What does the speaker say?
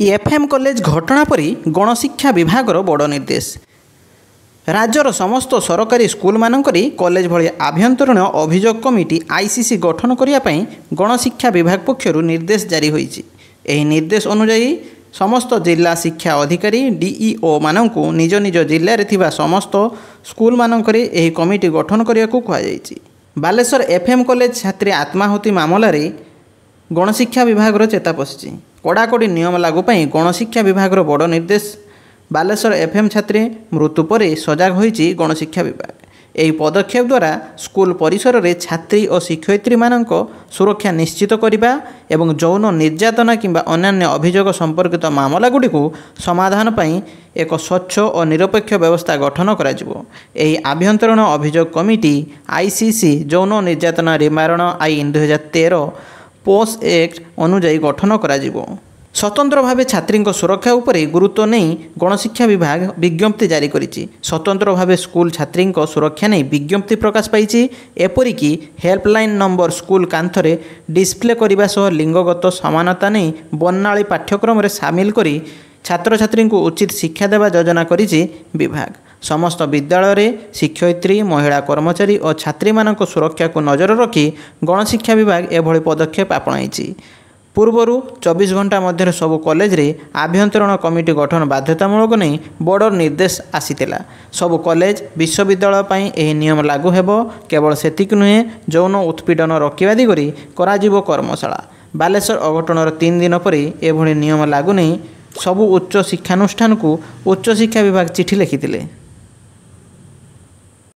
FM college घटना परी गणशिक्षा विभागर बड़ निर्देश। राज्यर समस्त सरकारी स्कूल मानकरी कॉलेज भली आभ्यंतरीण अभियोग कमिटी आईसीसी गठन करने गणशिक्षा विभाग पक्षर निर्देश जारी होईछि। एही निर्देश अनुसार समस्त जिला शिक्षा अधिकारी डीईओ मानकु निज निज जिले में थिबा समस्त स्कूल मानकरे एही कमिटी गठन करने को कहुଯାଇଛି। बालेश्वर एफएम कॉलेज छात्री आत्माहुति मामलें गणशिक्षा विभाग चेता पशिछि। कड़ाकड़ी नियम लागू पाई गणशिक्षा विभाग बड़ निर्देश। बालेश्वर एफएम छात्री मृत्यु पर सजग होईछि गणशिक्षा विभाग। यही पदक्षेप द्वारा स्कूल परिसर में छात्री और शिक्षयित्री मानक सुरक्षा निश्चित करने एवं यौन निर्यातना किंबा अन्य अभियोग संपर्कित मामला गुड़िक समाधान पाई एक स्वच्छ और निरपेक्ष व्यवस्था गठन कराजिवो। एही आभ्यंतरीण अभियोग कमिटी आईसीसी यौन निर्यातना निवारण आईन 2013 पोस एक्ट अनुजाई गठन कराजिवो। स्वतंत्र भाव छात्री सुरक्षा उपरे गुरुत्व नहीं गणशिक्षा विभाग विज्ञप्ति जारी करिछि। स्वतंत्र भाव स्कूल छात्री सुरक्षा नहीं विज्ञप्ति प्रकाश पाई। एपरिकी हेल्पलाइन नंबर स्कूल कांथरे डिस्प्ले करने सह लिंगगत समानता नहीं बर्णाली पाठ्यक्रम में सामिल करी छात्र छात्री को उचित शिक्षा देवा योजना करिछि विभाग। समस्त विद्यालय रे शिक्षयित्री महिला कर्मचारी और छात्री मानक सुरक्षा को नजर रखी गणशिक्षा विभाग एभली पदक्षेप आपणाइछि। पूर्वर 24 घंटा मध्य सबु कॉलेज रे आभ्यंतरीण कमिटी गठन बाध्यतामूलक नहीं बड़ निर्देश आसीतिला। सबु कॉलेज विश्वविद्यालय पई एही नियम लागू हेबो। केवल सेतिक नुहे यौन उत्पीड़न रोकवा दिगरी कराजिवो कर्मशाला। बालेश्वर अघटनर 3 दिन पर एभली नियम लागू नहीं सबु उच्च शिक्षानुष्ठान को उच्च शिक्षा विभाग चिठी लिखिथिले।